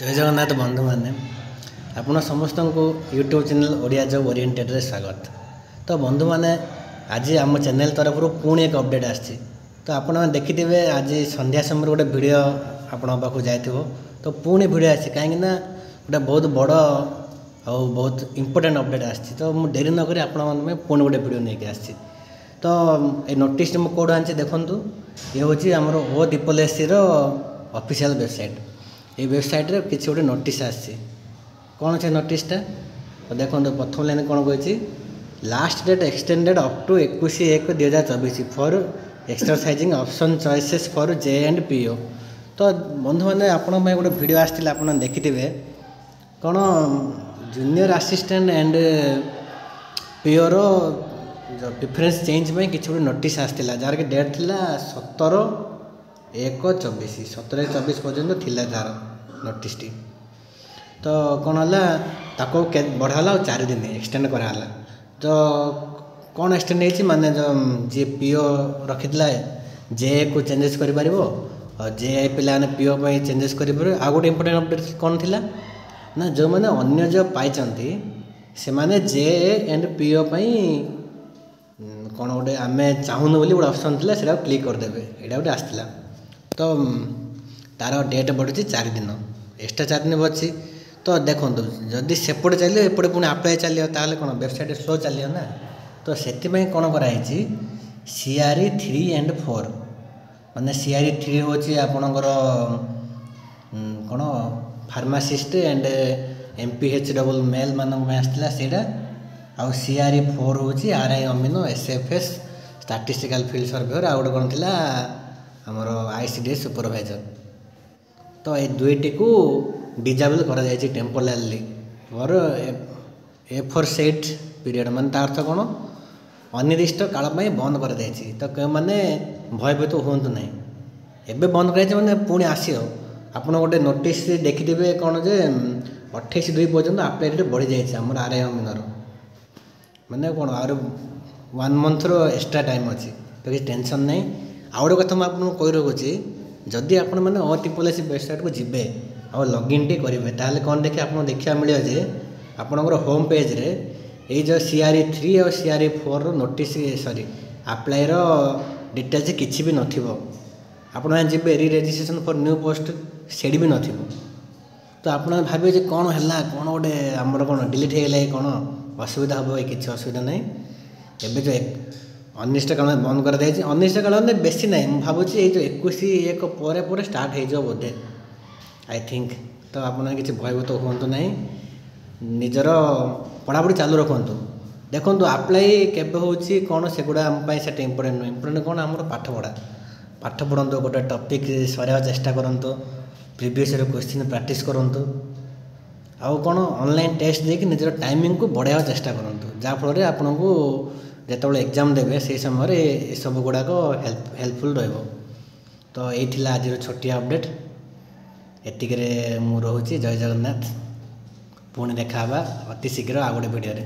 जय जगन्नाथ बंधु मैंने आपण समस्त को YouTube channel Odia job oriented रे स्वागत। तो बंधु मैंने आज आम चैनल तरफ पुणी एक अपडेट आसी। तो आपण देखिथे आज संध्या समय गोटे वीडियो आपण पाक जाइथिबो। तो पुणी वीडियो आसी कहीं गोटे बहुत बड़ आ बहुत इंपोर्टेंट अपडेट आसी। तो मुझे डेरी नक आपण पुणी गोटे वीडियो नहीं आसी। तो ये नोटिस मुझे कौट आनी देखूँ ये हूँ आमर ओ ट्रिपल एससी ऑफिशियल वेबसाइट। ये वेबसाइट रे किसी गोटे नोटिस आसी कौन से नोटिसटा तो देखो प्रथम लाइन कौन कही last date extended up to 21/1/2024 for exercising option choices for J and PO. तो बंधु मैंने आपण गोटे वीडियो आसला आप देखिथे कौन जूनियर असिस्टेंट एंड पीओ रो डिफरेंस चेंज में किसी गोटे नोटिस आसला जार कि डेट थी 17/1/24 17/24 पर्यटन थिला तार नोटिस टी। तो कौन है बढ़ाला 4 दिन एक्सटेंड कराला। तो कौन एक्सटेंड होती माने जो जी पीओ रखी जे को चेंजेस कर जे पिला पीओ चेंजेस कर आ गोटे इंपोर्टेंट अपडेट कौन थी ना जो मैंने अन्य जॉब पाई से माने जे एंड पीओ कौन गोटे आम चाहून बोली गोटे ऑप्शन थी से क्लिक करदे यहाँ गोटे आसला। तो तार डेट बढ़ुची 4 दिन एक्स्ट्रा 4 दिन बढ़ी। तो देखो जदि सेपटे चलो एपटे पुणी आप्लाय चलो ताल कौन वेबसाइट स्लो चलो ना। तो से कौन कराई CRE 3 and 4 माने CRE 3 हूँ आपणकर कौन फार्मासिस्ट एंड MPH डबल मेल मानक आसला से आउ CRE 4 हूँ RI अमीनो SFS स्टैटिस्टिकल फील्ड सर्वेयर आ गोटे कौन थी आमर ICDS सुपरवाइजर। तो ये दुईटी को डिजेबल करा जायछि टेम्पोरारी और A4 सेट पीरियड मान अर्थ कौन अनिर्दिष्ट काल बंद कर जायछि। तो कई मैंने भयभीत हूँ ना एवं बंद कर मैंने पुणी आसो आप गोटे नोटिस देखिथे कौन जे 28/2 पर्यटन आप्लाय डेट बढ़ी जाइए आम RI अमीनर मैंने कौन आर 1 मंथ एक्स्ट्रा टाइम अच्छी। तो किसी टेंशन नहीं। आउ गोटे कथा मुझे कही रखुच्छी जदि आप मैंने OTPS वेबसाइट को जीवे और लॉगिन टी करेंगे ताहले कौन देखिए आप देखा मिले जे आपणकर होम पेज रे ये जो CRE 3 और CRE 4 नोटिस सॉरी आप्लायर डिटेल्स किसी भी नथिबो आपण जी री रेजिस्ट्रेशन फॉर न्यू पोस्ट सेडी भी नथिबो। तो आप भावे कौन है कौन गोटे आमर कौन डिलीट हो कौन असुविधा हम कि असुविधा ना। एवं जो अनिष्ट काल बंद कर दिया अनिष्ट काल बेसी ना भावुँ ये जो 21/1 पर स्टार्ट हो बोधे आई थिंक। तो आपने किसी भयभीत हूँ ना निजर पढ़ापढ़ी चालू रखु। देखो आप्लाय केबे होची कौन से गुड़ा आम से इंपोर्टेंट नुह इंपोर्टेंट कौन आम पाठ पढ़ु गोटे टॉपिक सर चेष्टा करूँ प्रीवियस क्वेश्चन प्रैक्टिस करूँ आउ कौन ऑनलाइन टेस्ट देकी निजर टाइमिंग को बढ़ावा चेष्टा करूँ जहाँफल आपन को जिते एग्जाम देवे से समय सब गुड़ाक हेल्पफुल रहिबो। तो यही आज छोटिया अपडेट एतिक मु रोची। जय जगन्नाथ पुणी देखा अति शीघ्र आ गोटे वीडियो रे।